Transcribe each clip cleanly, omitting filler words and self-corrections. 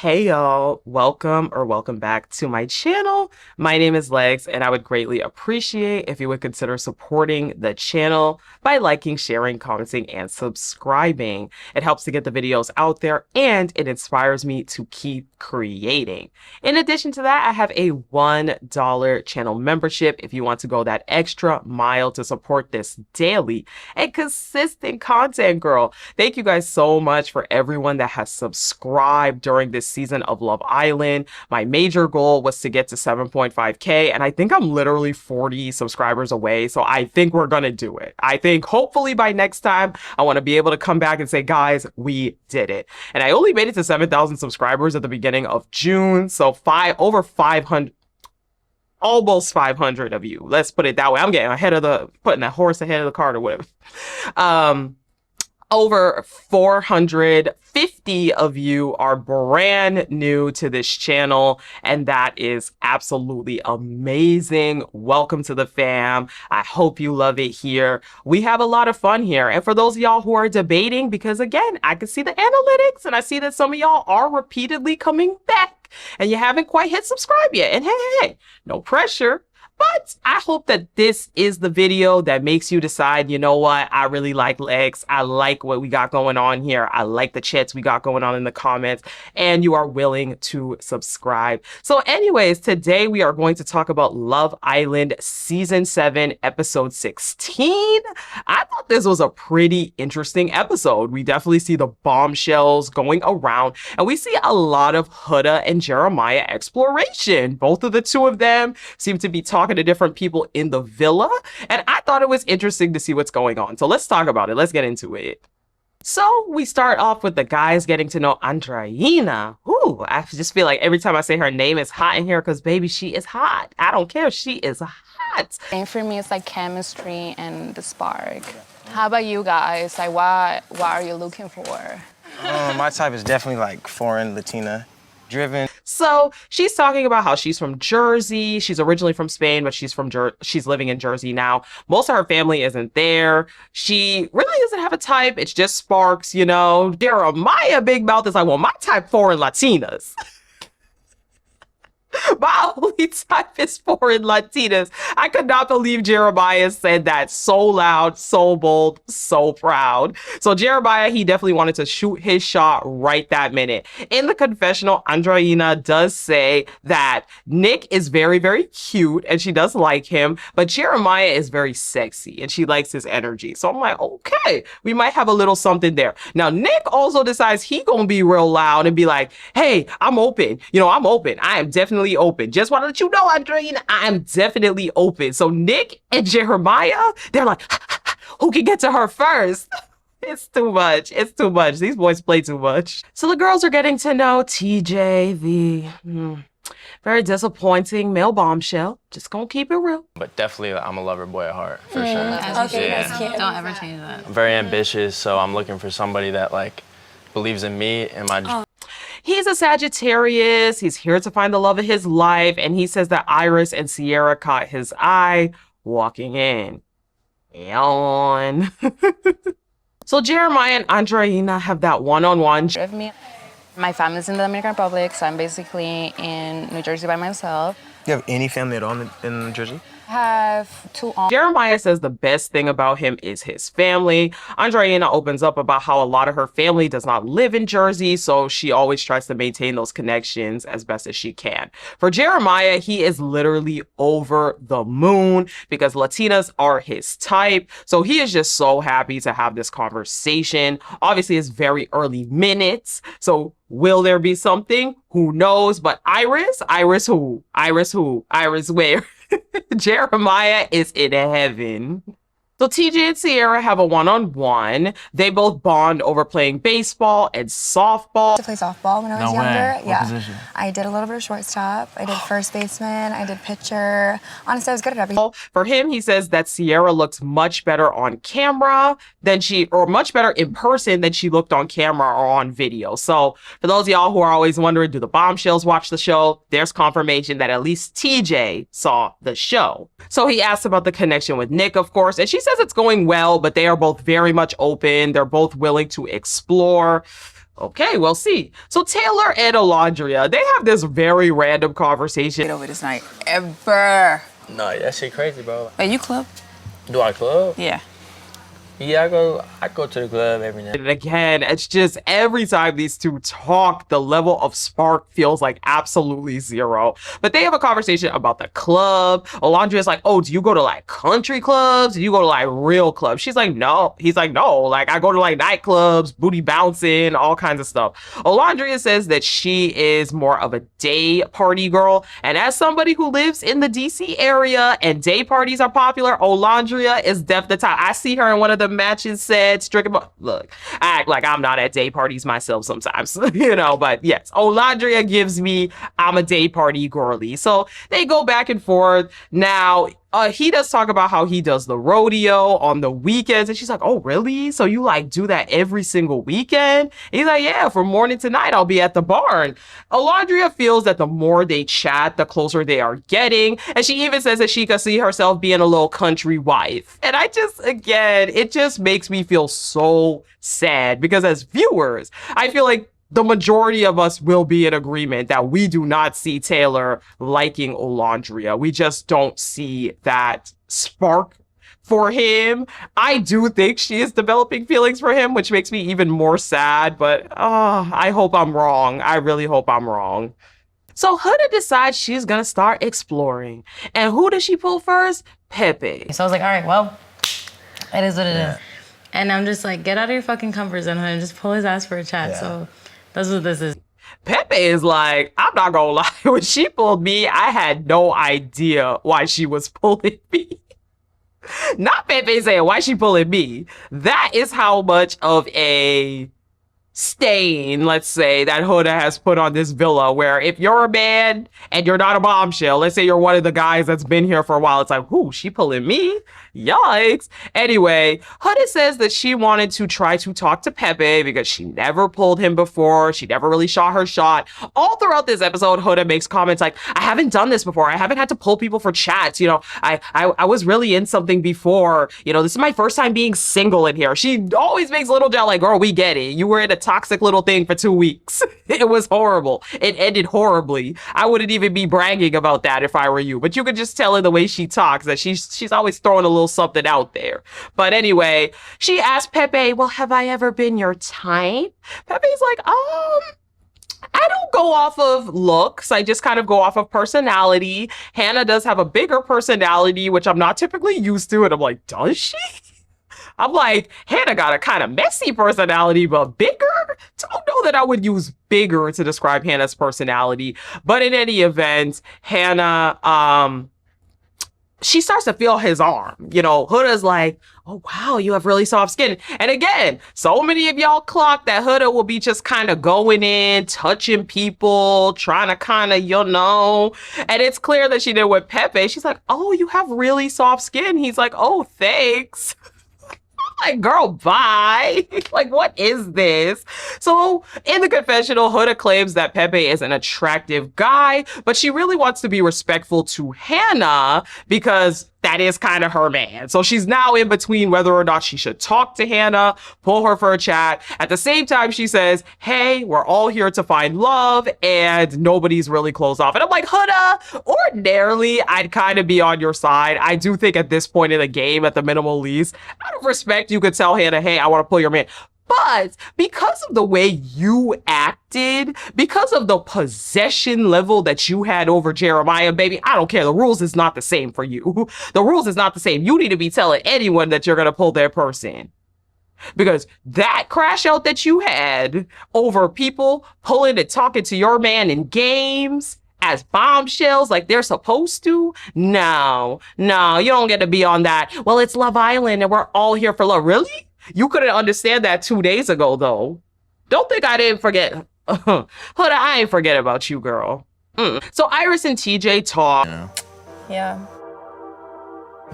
Hey y'all, welcome back to my channel. My name is Legs and I would greatly appreciate if you would consider supporting the channel by liking, sharing, commenting, and subscribing. It helps to get the videos out there and it inspires me to keep creating. In addition to that, I have a $1 channel membership if you want to go that extra mile to support this daily and consistent content, girl. Thank you guys so much for everyone that has subscribed during this season of Love Island. My major goal was to get to 7.5K, and I think I'm literally 40 subscribers away, so I think we're gonna do it. I think hopefully by next time, I want to be able to come back and say, guys, we did it. And I only made it to 7,000 subscribers at the beginning of June, so over 500, almost 500 of you. Let's put it that way. I'm getting putting that horse ahead of the cart or whatever. Over 450 of you are brand new to this channel, and that is absolutely amazing. Welcome to the fam. I hope you love it here. We have a lot of fun here. And for those of y'all who are debating, because again, I can see the analytics and I see that some of y'all are repeatedly coming back and you haven't quite hit subscribe yet. And hey, no pressure. But I hope that this is the video that makes you decide, you know what, I really like Legs. I like what we got going on here. I like the chats we got going on in the comments, and you are willing to subscribe. So anyways, today we are going to talk about Love Island Season 7, Episode 16. I thought this was a pretty interesting episode. We definitely see the bombshells going around, and we see a lot of Huda and Jeremiah exploration. Both of the two of them seem to be talking to different people in the villa, and I thought it was interesting to see what's going on. So let's talk about it. Let's get into it. So we start off with the guys getting to know Andreina. Ooh, I just feel like every time I say her name, it's hot in here because baby, she is hot. I don't care. She is hot. And for me, it's like chemistry and the spark. How about you guys? Like, what are you looking for? My type is definitely like foreign, Latina, driven. So she's talking about how she's from Jersey. She's originally from Spain, but she's living in Jersey now. Most of her family isn't there. She really doesn't have a type. It's just sparks, you know. Jeremiah Big Mouth is like, well, my type foreign Latinas. My only type is foreign Latinas. I could not believe Jeremiah said that so loud, so bold, so proud. So Jeremiah, he definitely wanted to shoot his shot right that minute. In the confessional, Andreina does say that Nick is very, very cute and she does like him, but Jeremiah is very sexy and she likes his energy. So I'm like, okay, we might have a little something there. Now, Nick also decides he gonna be real loud and be like, hey, I'm open. You know, I'm open. I am definitely open. Just want to let you know, Andreina, I am definitely open. So Nick and Jeremiah, they're like, who can get to her first? It's too much. It's too much. These boys play too much. So the girls are getting to know TJ, the very disappointing male bombshell. Just gonna keep it real. But definitely, I'm a lover boy at heart, for sure. Okay, Yeah. that's cute. Don't ever change that. I'm very ambitious, so I'm looking for somebody that like believes in me and my He's a Sagittarius. He's here to find the love of his life. And he says that Iris and Sierra caught his eye walking in. Yawn. So Jeremiah and Andreina have that one-on-one. My family's in the Dominican Republic, so I'm basically in New Jersey by myself. You have any family at all in New Jersey? I have two aunts. Jeremiah says the best thing about him is his family. Andreina opens up about how a lot of her family does not live in Jersey, so she always tries to maintain those connections as best as she can. For Jeremiah, he is literally over the moon because Latinas are his type. So he is just so happy to have this conversation. Obviously, it's very early minutes. So will there be something? Who knows? But Iris who? Iris where? Jeremiah is in heaven. So TJ and Sierra have a one-on-one. They both bond over playing baseball and softball. To play softball when I was No younger. way. What Yeah. position? I did a little bit of shortstop. I did first baseman. I did pitcher. Honestly, I was good at everything. For him, he says that Sierra looks much better on camera or much better in person than she looked on camera or on video. So for those of y'all who are always wondering, do the bombshells watch the show? There's confirmation that at least TJ saw the show. So he asks about the connection with Nick, of course, and she says it's going well, but they are both very much open. They're both willing to explore. Okay, we'll see. So Taylor and Alondria, they have this very random conversation. Get over this night ever. No, that shit crazy, bro. Wait, you club? Do I club? Yeah. Yeah, I go to the club every night. And again, it's just every time these two talk, the level of spark feels like absolutely zero. But they have a conversation about the club. Alondria's like, oh, do you go to like country clubs? Do you go to like real clubs? She's like, no. He's like, no, like I go to like nightclubs, booty bouncing, all kinds of stuff. Alondria says that she is more of a day party girl. And as somebody who lives in the DC area and day parties are popular, Alondria is definitely the top. I see her in one of the matches said stricken. Look, I act like I'm not at day parties myself sometimes, you know, but yes, Olandria gives me I'm a day party girly. So they go back and forth. Now, he does talk about how he does the rodeo on the weekends. And she's like, oh, really? So you like do that every single weekend? And he's like, yeah, from morning to night, I'll be at the barn. Alondria feels that the more they chat, the closer they are getting. And she even says that she could see herself being a little country wife. And I just, again, it just makes me feel so sad because as viewers, I feel like the majority of us will be in agreement that we do not see Taylor liking Alondria. We just don't see that spark for him. I do think she is developing feelings for him, which makes me even more sad, but I hope I'm wrong. I really hope I'm wrong. So Huda decides she's gonna start exploring. And who does she pull first? Pepe. So I was like, all right, well, it is what it is. And I'm just like, get out of your fucking comfort zone and just pull his ass for a chat. So that's what this is. Pepe is like, I'm not gonna lie, when she pulled me, I had no idea why she was pulling me. Not Pepe saying, why she pulling me? That is how much of a stain, let's say, that Huda has put on this villa, where if you're a man and you're not a bombshell, let's say you're one of the guys that's been here for a while, it's like, whoo, she pulling me? Yikes. Anyway, Huda says that she wanted to try to talk to Pepe because she never pulled him before. She never really shot her shot. All throughout this episode, Huda makes comments like, I haven't done this before. I haven't had to pull people for chats. You know, I was really in something before. You know, this is my first time being single in here. She always makes little doubt like, girl, we get it. You were in a toxic little thing for 2 weeks. It was horrible. It ended horribly. I wouldn't even be bragging about that if I were you. But you could just tell in the way she talks that she's always throwing a little something out there. But anyway, she asked Pepe, well, have I ever been your type? Pepe's like, I don't go off of looks. I just kind of go off of personality. Hannah does have a bigger personality, which I'm not typically used to. And I'm like, does she? I'm like, Hannah got a kind of messy personality, but bigger? Don't know that I would use bigger to describe Hannah's personality. But in any event, Hannah, she starts to feel his arm. You know, Huda's like, oh, wow, you have really soft skin. And again, so many of y'all clock that Huda will be just kind of going in, touching people, trying to kind of, you know, and it's clear that she did with Pepe. She's like, oh, you have really soft skin. He's like, oh, thanks. Like, girl, bye. Like, what is this? So in the confessional, Huda claims that Pepe is an attractive guy, but she really wants to be respectful to Hannah because that is kind of her man. So she's now in between whether or not she should talk to Hannah, pull her for a chat. At the same time, she says, hey, we're all here to find love and nobody's really closed off. And I'm like, Huda, ordinarily, I'd kind of be on your side. I do think at this point in the game, at the minimal least, out of respect, you could tell Hannah, hey, I want to pull your man. But because of the way you acted, because of the possession level that you had over Jeremiah, baby, I don't care. The rules is not the same for you. The rules is not the same. You need to be telling anyone that you're going to pull their person. Because that crash out that you had over people pulling and talking to your man in games as bombshells like they're supposed to, no, you don't get to be on that. Well, it's Love Island and we're all here for love. Really? You couldn't understand that 2 days ago, though. Don't think I didn't forget. Huda, I ain't forget about you, girl. So Iris and TJ talk. Yeah.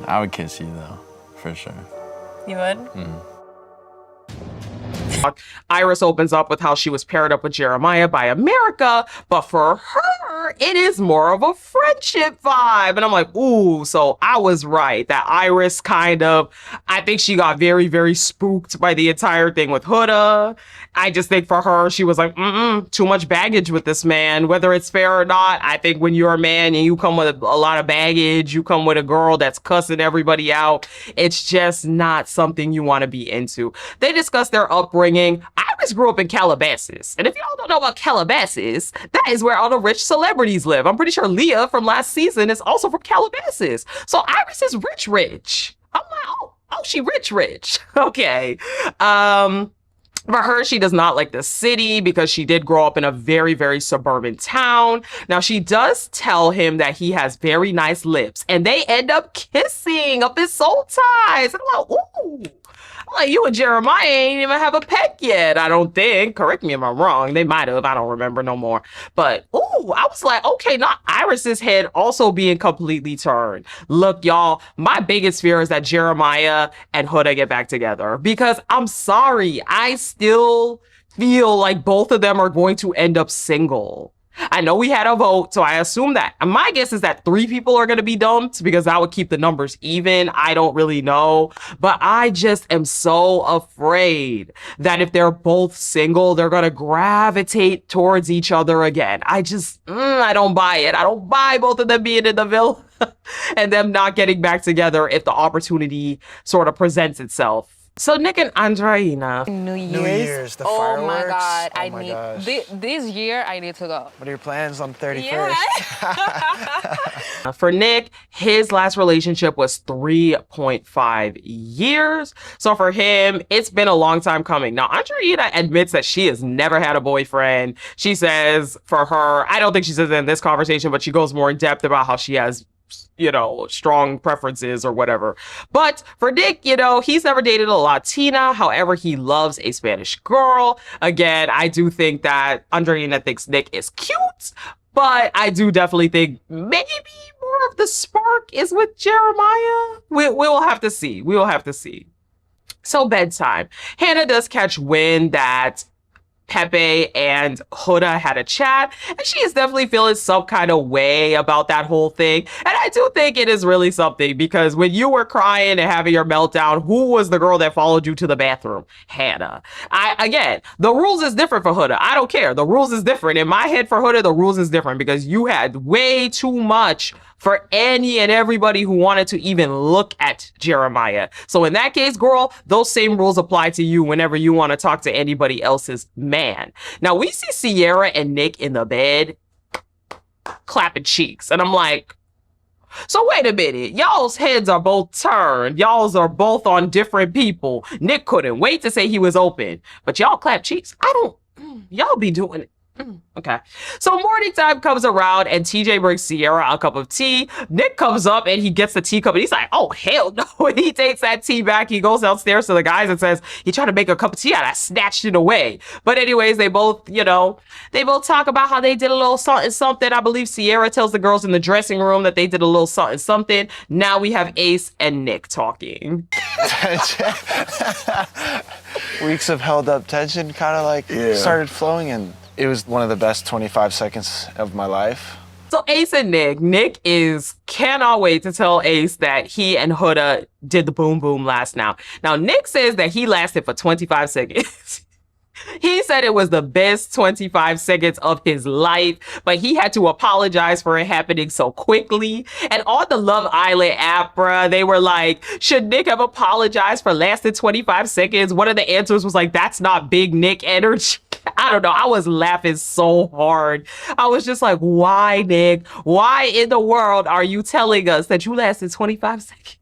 I would kiss you, though, for sure. You would? Iris opens up with how she was paired up with Jeremiah by America, but for her, her, it is more of a friendship vibe. And I'm like, ooh, so I was right. That Iris I think she got very, very spooked by the entire thing with Huda. I just think for her, she was like, too much baggage with this man, whether it's fair or not. I think when you're a man and you come with a lot of baggage, you come with a girl that's cussing everybody out, it's just not something you want to be into. They discuss their upbringing. Iris grew up in Calabasas. And if y'all don't know about Calabasas, that is where all the rich celebrities live. I'm pretty sure Leah from last season is also from Calabasas. So Iris is rich. I'm like, oh, she rich. Okay. For her, she does not like the city because she did grow up in a very, very suburban town. Now, she does tell him that he has very nice lips, and they end up kissing up his soul ties. And I'm like, ooh. I'm like, you and Jeremiah ain't even have a peck yet, I don't think. Correct me if I'm wrong. They might have. I don't remember no more. But, ooh, I was like, okay, not Iris's head also being completely turned. Look, y'all, my biggest fear is that Jeremiah and Huda get back together. Because I'm sorry, I still feel like both of them are going to end up single. I know we had a vote, so I assume that. My guess is that 3 people are going to be dumped because that would keep the numbers even. I don't really know. But I just am so afraid that if they're both single, they're going to gravitate towards each other again. I don't buy it. I don't buy both of them being in the villa and them not getting back together if the opportunity sort of presents itself. So Nick and Andreina. New New Year's, the fireworks. Oh my God, Oh my gosh. this year I need to go. What are your plans on 31st? Yeah. For Nick, his last relationship was 3.5 years. So for him, it's been a long time coming. Now, Andreina admits that she has never had a boyfriend. She says for her, I don't think she says it in this conversation, but she goes more in depth about how she has strong preferences or whatever. But for Nick, he's never dated a Latina. However, he loves a Spanish girl. Again, I do think that Andreina thinks Nick is cute, but I do definitely think maybe more of the spark is with Jeremiah. We will have to see. We will have to see. So bedtime. Hannah does catch wind that Pepe and Huda had a chat, and she is definitely feeling some kind of way about that whole thing. And I do think it is really something, because when you were crying and having your meltdown, who was the girl that followed you to the bathroom? Hannah. Again, the rules is different for Huda. I don't care. The rules is different. In my head for Huda, the rules is different because you had way too much for any and everybody who wanted to even look at Jeremiah. So in that case, girl, those same rules apply to you whenever you want to talk to anybody else's man. Now we see Sierra and Nick in the bed clapping cheeks. And I'm like, so wait a minute, y'all's heads are both turned. Y'all's are both on different people. Nick couldn't wait to say he was open, but y'all clap cheeks. Y'all be doing it. Okay. So morning time comes around and TJ brings Sierra a cup of tea. Nick comes up and he gets the teacup and he's like, oh, hell no. And he takes that tea back. He goes downstairs to the guys and says, he tried to make a cup of tea and I snatched it away. But anyways, they both talk about how they did a little something, something. I believe Sierra tells the girls in the dressing room that they did a little something, something. Now we have Ace and Nick talking. Weeks of held up tension kind of started flowing, and it was one of the best 25 seconds of my life. So Ace and Nick cannot wait to tell Ace that he and Huda did the boom boom last now. Now Nick says that he lasted for 25 seconds. He said it was the best 25 seconds of his life, but he had to apologize for it happening so quickly. And on the Love Island app, bruh, they were like, should Nick have apologized for lasting 25 seconds? One of the answers was like, that's not big Nick energy. I don't know. I was laughing so hard. I was just like, why, Nick? Why in the world are you telling us that you lasted 25 seconds?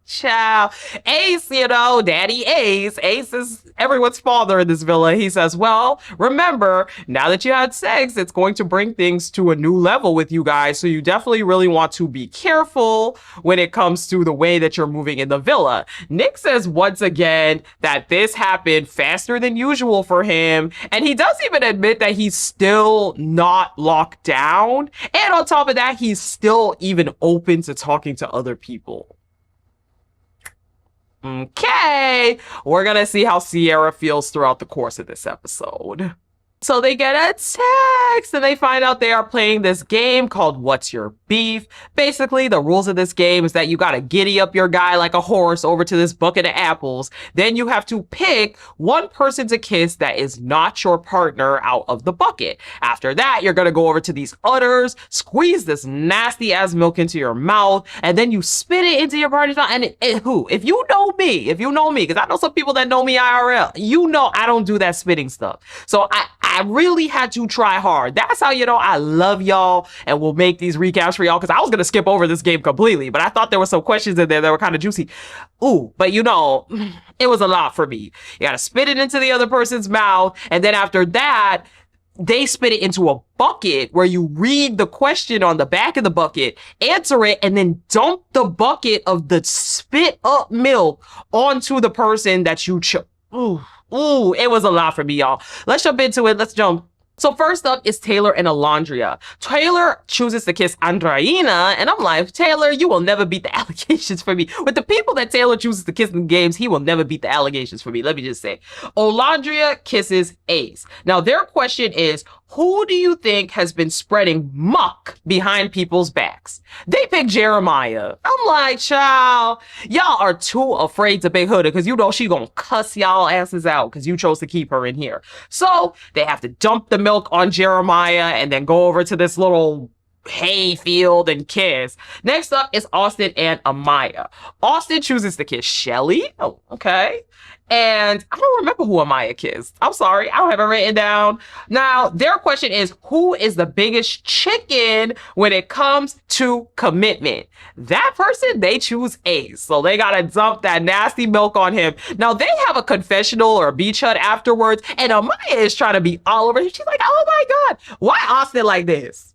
Child. Ace, Daddy Ace. Ace is everyone's father in this villa. He says, well, remember, now that you had sex, it's going to bring things to a new level with you guys. So you definitely really want to be careful when it comes to the way that you're moving in the villa. Nick says once again that this happened faster than usual for him. And he does even admit that he's still not locked down. And on top of that, he's still even open to talking to other people. Okay, we're gonna see how Sierra feels throughout the course of this episode. So they get a text and they find out they are playing this game called What's Your Beef? Basically, the rules of this game is that you gotta giddy up your guy like a horse over to this bucket of apples. Then you have to pick one person to kiss that is not your partner out of the bucket. After that, you're gonna go over to these udders, squeeze this nasty ass milk into your mouth, and then you spit it into your partner's mouth. And if you know me, because I know some people that know me IRL, you know I don't do that spitting stuff. So I really had to try hard. That's how you know I love y'all and will make these recaps for y'all, because I was going to skip over this game completely, but I thought there were some questions in there that were kind of juicy. Ooh, but you know, it was a lot for me. You got to spit it into the other person's mouth, and then after that, they spit it into a bucket where you read the question on the back of the bucket, answer it, and then dump the bucket of the spit up milk onto the person that you chose. Ooh, it was a lot for me, y'all. Let's jump into it. Let's jump. So first up is Taylor and Alondria. Taylor chooses to kiss Andreina, and I'm like, Taylor, you will never beat the allegations for me. With the people that Taylor chooses to kiss in the games, he will never beat the allegations for me. Let me just say. Alondria kisses Ace. Now, their question is, who do you think has been spreading muck behind people's backs? They pick Jeremiah. I'm like, child, y'all are too afraid to pick Huda because you know she gonna cuss y'all asses out because you chose to keep her in here. So they have to dump the milk on Jeremiah and then go over to this little hay field and kiss. Next up is Austin and Amaya. Austin chooses to kiss Shelly. Oh, okay. And I don't remember who Amaya kissed. I'm sorry, I don't have it written down. Now, their question is, who is the biggest chicken when it comes to commitment? That person, they choose Ace. So they gotta dump that nasty milk on him. Now, they have a confessional or a beach hut afterwards, and Amaya is trying to be all over him. She's like, oh my God, why Austin like this?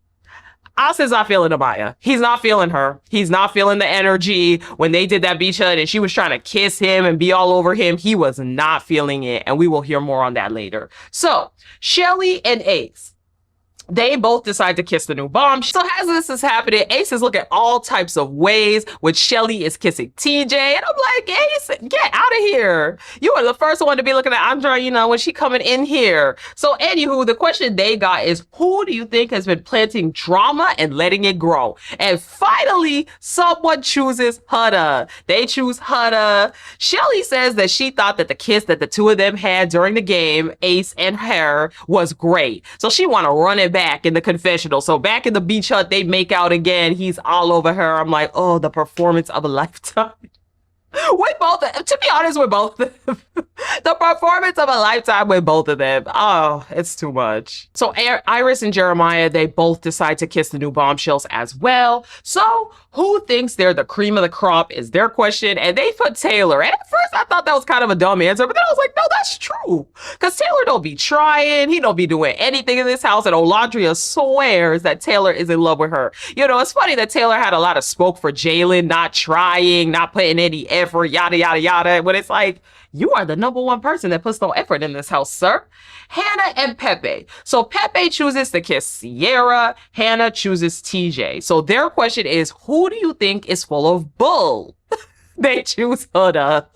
Austin's not feeling Amaya. He's not feeling her. He's not feeling the energy. When they did that beach hut and she was trying to kiss him and be all over him, he was not feeling it. And we will hear more on that later. So, Shelly and Ace, they both decide to kiss the new Bombshell. So as this is happening, Ace is looking all types of ways, which Shelly is kissing TJ. And I'm like, Ace, get out of here. You are the first one to be looking at Andreina when she coming in here. So anywho, the question they got is, who do you think has been planting drama and letting it grow? And finally, someone chooses Huda. They choose Huda. Shelly says that she thought that the kiss that the two of them had during the game, Ace and her, was great. So she want to run it back in the confessional. So back in the beach hut, they make out again. He's all over her. I'm like, oh, the performance of a lifetime. With both, to be honest, with both of them. The performance of a lifetime with both of them. Oh, it's too much. So Iris and Jeremiah, they both decide to kiss the new Bombshells as well. So who thinks they're the cream of the crop is their question. And they put Taylor. And at first I thought that was kind of a dumb answer, but then I was like, no, that's true. Because Taylor don't be trying. He don't be doing anything in this house. And Olandria swears that Taylor is in love with her. You know, it's funny that Taylor had a lot of smoke for Jalen, not trying, not putting any effort, yada, yada, yada. But it's like, you are the number one person that puts no effort in this house, sir. Hannah and Pepe. So Pepe chooses to kiss Sierra. Hannah chooses TJ. So their question is, who do you think is full of bull? They choose Huda.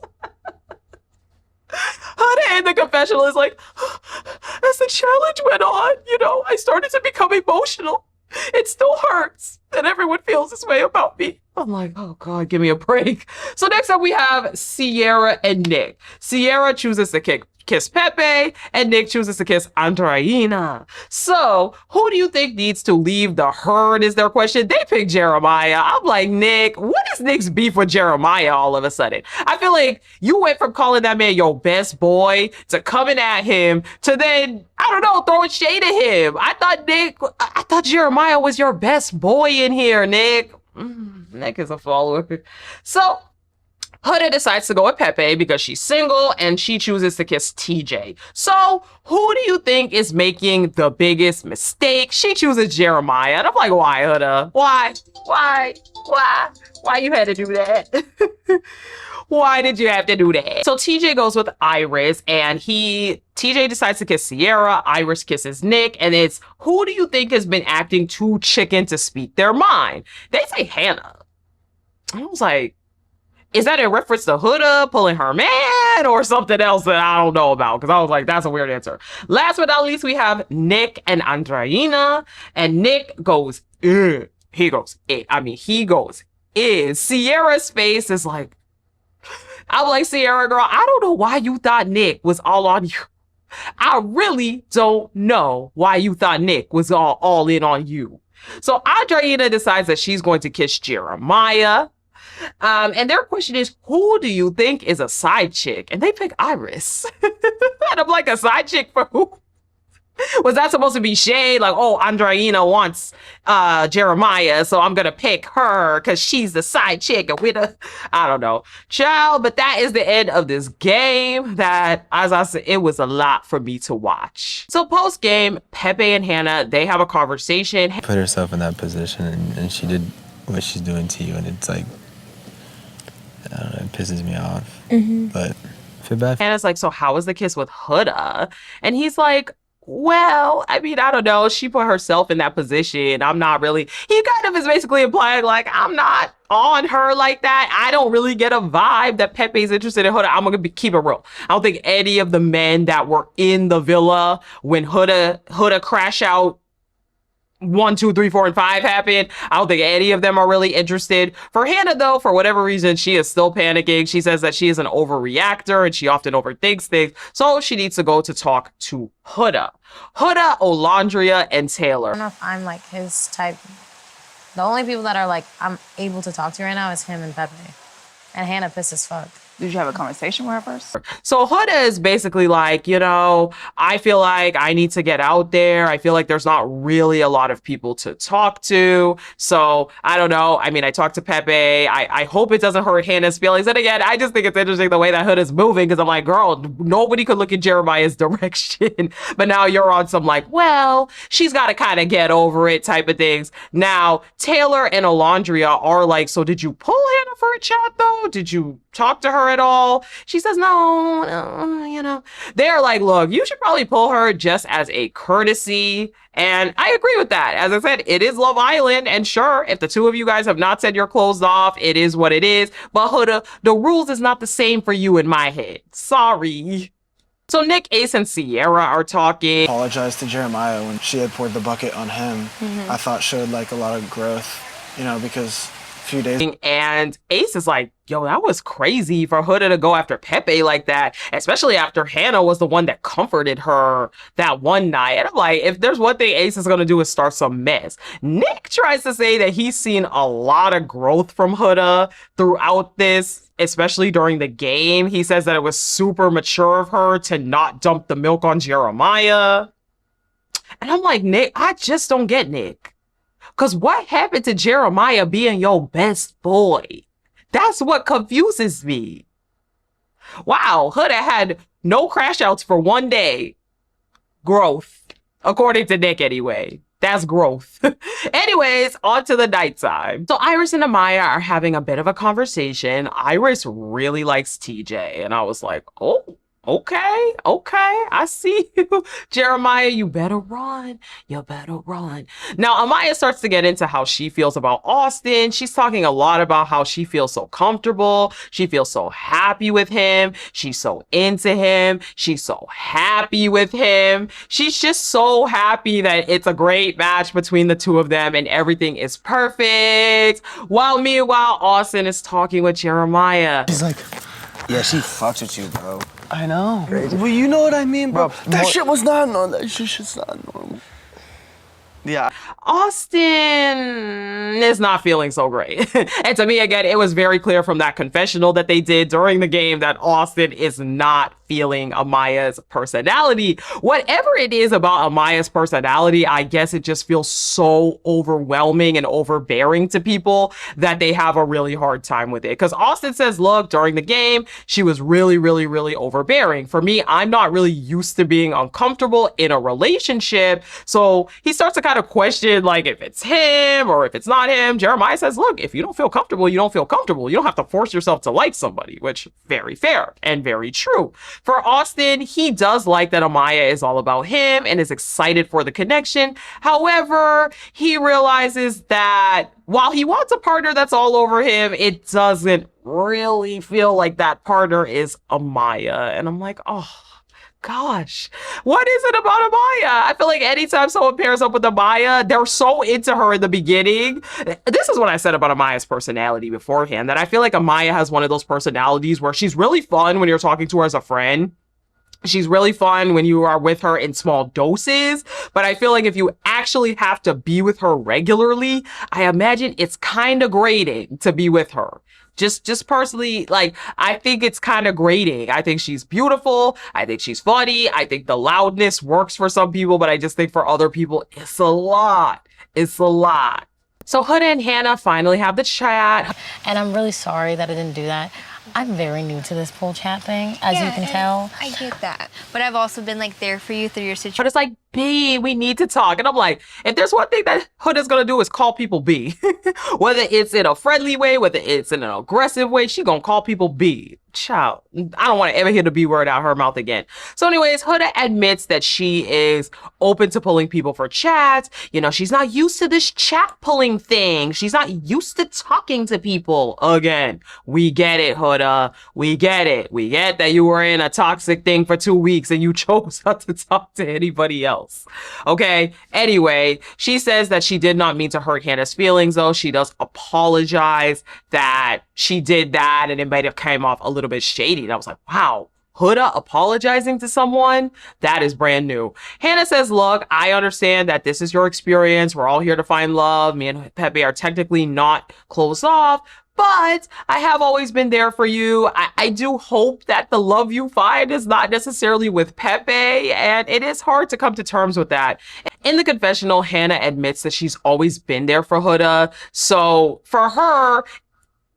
Huda in the confessional is like, as the challenge went on, you know, I started to become emotional. It still hurts that everyone feels this way about me. I'm like, oh God, give me a break. So next up we have Sierra and Nick. Sierra chooses to kiss Pepe, and Nick chooses to kiss Andreina. So who do you think needs to leave the herd is their question. They pick Jeremiah. I'm like, Nick, what is Nick's beef with Jeremiah all of a sudden? I feel like you went from calling that man your best boy to coming at him to then, I don't know, throwing shade at him. I thought Jeremiah was your best boy in here, Nick. Nick is a follower. So Huda decides to go with Pepe because she's single and she chooses to kiss TJ. So who do you think is making the biggest mistake? She chooses Jeremiah. And I'm like, why, Huda? Why you had to do that? Why did you have to do that? So TJ goes with Iris and TJ decides to kiss Sierra. Iris kisses Nick. And it's, who do you think has been acting too chicken to speak their mind? They say Hannah. I was like, is that in reference to Huda pulling her man? again, or something else that I don't know about, because I was like, that's a weird answer. Last but not least, we have Nick and Andreina, and Nick goes, ugh. He goes, he goes, is. Sierra's face is like, I'm like, Sierra girl, I don't know why you thought Nick was all on you. I really don't know why you thought Nick was all in on you. So Andreina decides that she's going to kiss Jeremiah. And their question is, who do you think is a side chick? And they pick Iris. And I'm like, a side chick for who? Was that supposed to be shade? Like, oh, Andreina wants Jeremiah, so I'm gonna pick her because she's the side chick and I don't know. Child, but that is the end of this game that, as I said, it was a lot for me to watch. So post-game, Pepe and Hannah, they have a conversation. Put herself in that position and she did what she's doing to you, and it's like, I don't know, it pisses me off. But I feel bad. Hannah's like, so how was the kiss with Huda? And he's like, well, I mean, I don't know. She put herself in that position. I'm not really. He kind of is basically implying, like, I'm not on her like that. I don't really get a vibe that Pepe's interested in Huda. I'm going to keep it real. I don't think any of the men that were in the villa when Huda crash out 1, 2, 3, 4, and 5 happened, I don't think any of them are really interested. For Hannah, though, for whatever reason, she is still panicking. She says that she is an overreactor and she often overthinks things, so she needs to go to talk to Huda. Huda, Olandria, and Taylor. I don't know if I'm like his type. The only people that are like I'm able to talk to right now is him and Pepe. And Hannah pissed as fuck. Did you have a conversation with her first? So Huda is basically like, you know, I feel like I need to get out there. I feel like there's not really a lot of people to talk to. So I don't know. I mean, I talked to Pepe. I hope it doesn't hurt Hannah's feelings. And again, I just think it's interesting the way that Huda's moving, because I'm like, girl, nobody could look in Jeremiah's direction. But now you're on some like, well, she's got to kind of get over it type of things. Now, Taylor and Olandria are like, so did you pull Hannah for a chat though? Did you talk to her at all? She says, no, you know. They're like, look, you should probably pull her just as a courtesy. And I agree with that. As I said, it is Love Island. And sure, if the two of you guys have not said you're closed off, it is what it is. But Huda, the rules is not the same for you in my head. Sorry. So Nick, Ace, and Sierra are talking. Apologized to Jeremiah when she had poured the bucket on him. I thought showed like a lot of growth, you know, because a few days. And Ace is like, yo, that was crazy for Huda to go after Pepe like that, especially after Hannah was the one that comforted her that one night. And I'm like, if there's one thing Ace is going to do is start some mess. Nick tries to say that he's seen a lot of growth from Huda throughout this, especially during the game. He says that it was super mature of her to not dump the milk on Jeremiah. And I'm like, Nick, I just don't get Nick. Because what happened to Jeremiah being your best boy? That's what confuses me. Wow, Huda had no crash outs for one day. Growth. According to Nick, anyway. That's growth. Anyways, on to the nighttime. So Iris and Amaya are having a bit of a conversation. Iris really likes TJ. And I was like, oh, okay, I see you. Jeremiah, you better run. You better run. Now, Amaya starts to get into how she feels about Austin. She's talking a lot about how she feels so comfortable. She feels so happy with him. She's so into him. She's so happy with him. She's just so happy that it's a great match between the two of them and everything is perfect. While meanwhile, Austin is talking with Jeremiah. She's like, yeah, she fucks with you, bro. I know. Crazy. Well, you know what I mean, bro. That shit was not normal. That shit's not normal. Yeah. Austin is not feeling so great. And to me, again, it was very clear from that confessional that they did during the game that Austin is not feeling Amaya's personality. Whatever it is about Amaya's personality, I guess it just feels so overwhelming and overbearing to people that they have a really hard time with it. Because Austin says, look, during the game, she was really, really, really overbearing. For me, I'm not really used to being uncomfortable in a relationship. So he starts to kind of question, like, if it's him or if it's not him. Jeremiah says, look, if you don't feel comfortable, you don't feel comfortable. You don't have to force yourself to like somebody, which very fair and very true. For Austin, he does like that Amaya is all about him and is excited for the connection. However, he realizes that while he wants a partner that's all over him, it doesn't really feel like that partner is Amaya. And I'm like, oh, gosh, what is it about Amaya? I feel like anytime someone pairs up with Amaya, they're so into her in the beginning. This is what I said about Amaya's personality beforehand, that I feel like Amaya has one of those personalities where she's really fun when you're talking to her as a friend. She's really fun when you are with her in small doses, but I feel like if you actually have to be with her regularly, I imagine it's kind of grating to be with her. Just personally, like, I think it's kind of grating. I think she's beautiful. I think she's funny. I think the loudness works for some people, but I just think for other people, it's a lot. It's a lot. So Huda and Hannah finally have the chat. And I'm really sorry that I didn't do that. I'm very new to this pool chat thing, as you can tell. I get that. But I've also been like there for you through your situation. But it's like, B, we need to talk. And I'm like, if there's one thing that Huda's gonna do is call people B. Whether it's in a friendly way, whether it's in an aggressive way, she gonna call people B. Child, I don't want to ever hear the B word out her mouth again. So anyways, Huda admits that she is open to pulling people for chats. You know, she's not used to this chat pulling thing. She's not used to talking to people. Again, we get it, Huda. We get it. We get that you were in a toxic thing for 2 weeks and you chose not to talk to anybody else. Okay. Anyway, she says that she did not mean to hurt Hannah's feelings, though. She does apologize that she did that and it might have came off a little bit shady. And I was like, wow, Huda apologizing to someone? That is brand new. Hannah says, look, I understand that this is your experience. We're all here to find love. Me and Pepe are technically not closed off, but I have always been there for you. I do hope that the love you find is not necessarily with Pepe, and it is hard to come to terms with that. In the confessional, Hannah admits that she's always been there for Huda. So for her,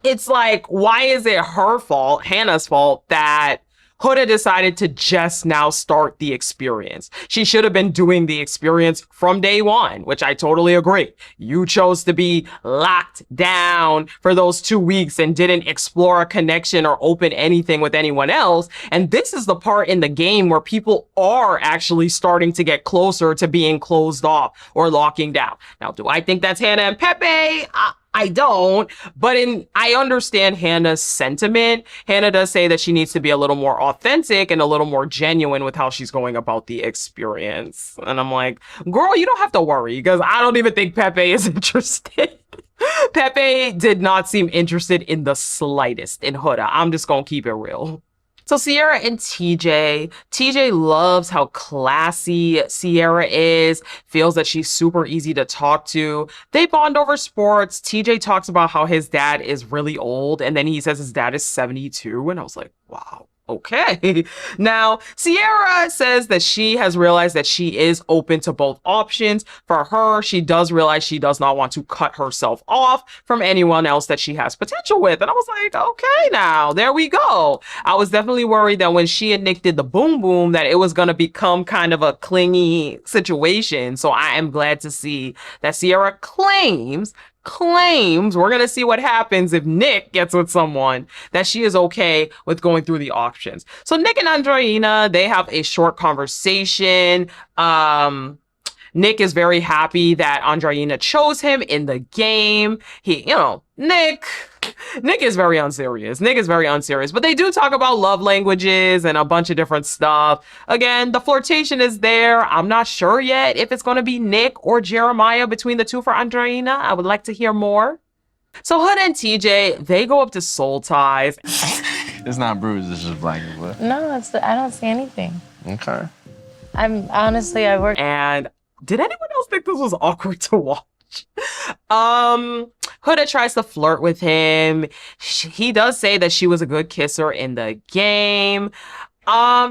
it's like, why is it her fault, Hannah's fault, that Huda decided to just now start the experience? She should have been doing the experience from day one, which I totally agree. You chose to be locked down for those 2 weeks and didn't explore a connection or open anything with anyone else. And this is the part in the game where people are actually starting to get closer to being closed off or locking down. Now, do I think that's Hannah and Pepe? I don't, but I understand Hannah's sentiment. Hannah does say that she needs to be a little more authentic and a little more genuine with how she's going about the experience. And I'm like, girl, you don't have to worry, because I don't even think Pepe is interested. Pepe did not seem interested in the slightest in Huda. I'm just gonna keep it real. So Sierra and TJ loves how classy Sierra is, feels that she's super easy to talk to. They bond over sports. TJ talks about how his dad is really old, and then he says his dad is 72, and I was like, wow. Okay. Now, Sierra says that she has realized that she is open to both options. For her, she does realize she does not want to cut herself off from anyone else that she has potential with. And I was like, okay, now, there we go. I was definitely worried that when she and Nick did the boom boom, that it was going to become kind of a clingy situation. So I am glad to see that Sierra claims we're going to see what happens if Nick gets with someone, that she is okay with going through the options. So Nick and Andreina, they have a short conversation. Nick is very happy that Andreina chose him in the game. Nick is very unserious. But they do talk about love languages and a bunch of different stuff. Again, the flirtation is there. I'm not sure yet if it's going to be Nick or Jeremiah between the two for Andreina. I would like to hear more. So Huda and TJ, they go up to Soul Ties. It's not bruised, it's just black and blue. No, I don't see anything. Okay. I work. And did anyone else think this was awkward to watch? Huda tries to flirt with him. He does say that she was a good kisser in the game.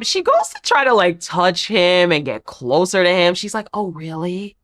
She goes to try to like touch him and get closer to him. She's like, oh, really?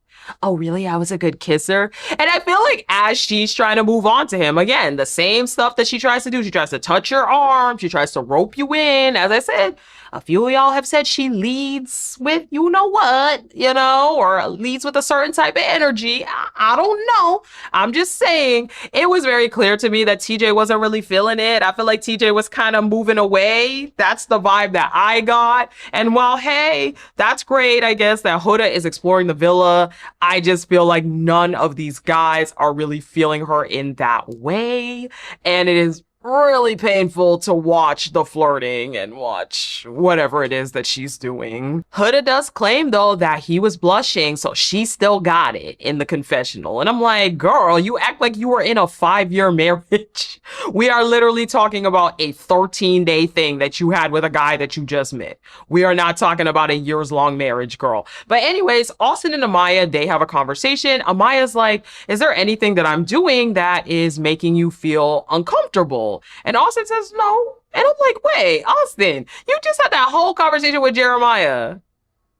Oh, really? I was a good kisser. And I feel like as she's trying to move on to him, again, the same stuff that she tries to do. She tries to touch your arm. She tries to rope you in. As I said, a few of y'all have said she leads with you know what, or leads with a certain type of energy. I don't know. I'm just saying it was very clear to me that TJ wasn't really feeling it. I feel like TJ was kind of moving away. That's the vibe that I got. And while, hey, that's great, I guess, that Huda is exploring the villa, I just feel like none of these guys are really feeling her in that way. And it is really painful to watch the flirting and watch whatever it is that she's doing. Huda does claim though that he was blushing, so she still got it in the confessional. And I'm like, girl, you act like you were in a 5-year marriage. We are literally talking about a 13-day thing that you had with a guy that you just met. We are not talking about a years-long marriage, girl. But anyways, Austin and Amaya, they have a conversation. Amaya's like, is there anything that I'm doing that is making you feel uncomfortable? And Austin says no. And I'm like, wait, Austin, you just had that whole conversation with Jeremiah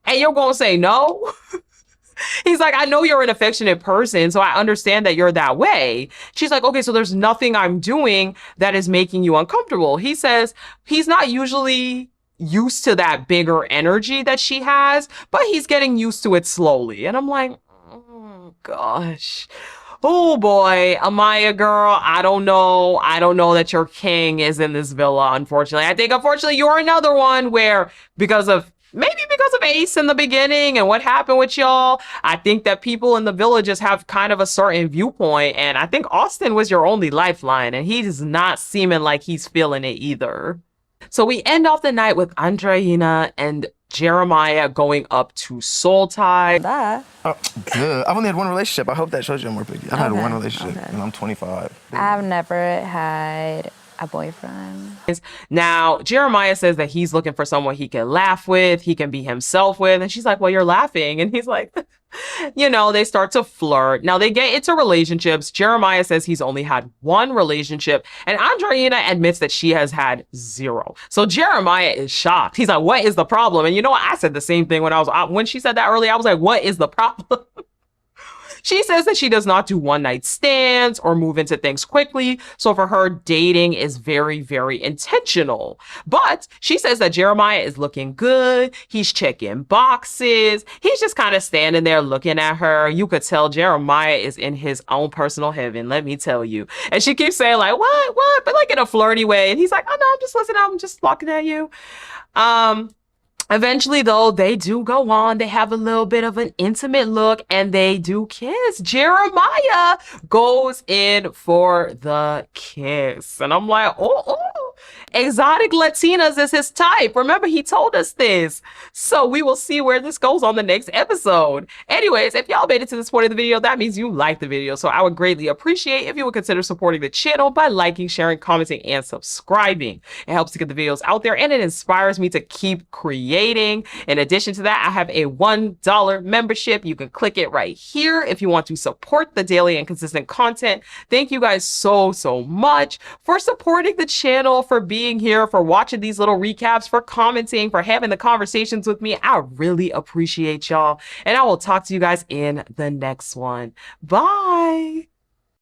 and you're gonna say no? He's like, I know you're an affectionate person, so I understand that you're that way. She's like, okay, so there's nothing I'm doing that is making you uncomfortable. He says he's not usually used to that bigger energy that she has, but he's getting used to it slowly. And I'm like, oh gosh. Oh boy, Amaya girl, I don't know. I don't know that your king is in this villa, unfortunately. I think, unfortunately, you're another one where maybe because of Ace in the beginning and what happened with y'all, I think that people in the villa just have kind of a certain viewpoint. And I think Austin was your only lifeline, and he's not seeming like he's feeling it either. So we end off the night with Andreina and Jeremiah going up to Soul Tide. Oh, good. I've only had one relationship. I hope that shows you I'm more big. I've had one relationship and I'm 25. I've never had a boyfriend. Now, Jeremiah says that he's looking for someone he can laugh with, he can be himself with. And she's like, well, you're laughing. And he's like, you know, they start to flirt. Now they get into relationships. Jeremiah says he's only had one relationship, and Andreina admits that she has had 0. So Jeremiah is shocked. He's like, what is the problem? And you know what? I said the same thing when she said that earlier. I was like, what is the problem? She says that she does not do one-night stands or move into things quickly. So for her, dating is very, very intentional. But she says that Jeremiah is looking good. He's checking boxes. He's just kind of standing there looking at her. You could tell Jeremiah is in his own personal heaven, let me tell you. And she keeps saying like, what? But like in a flirty way. And he's like, oh no, I'm just listening. I'm just looking at you. Eventually, though, they do go on. They have a little bit of an intimate look and they do kiss. Jeremiah goes in for the kiss. And I'm like, oh, exotic Latinas is his type. Remember, he told us this. So we will see where this goes on the next episode. Anyways, if y'all made it to this point of the video, that means you liked the video. So I would greatly appreciate if you would consider supporting the channel by liking, sharing, commenting, and subscribing. It helps to get the videos out there and it inspires me to keep creating. In addition to that, I have a $1 membership. You can click it right here if you want to support the daily and consistent content. Thank you guys so much for supporting the channel, for being here, for watching these little recaps, for commenting, for having the conversations with me. I really appreciate y'all. And I will talk to you guys in the next one. Bye.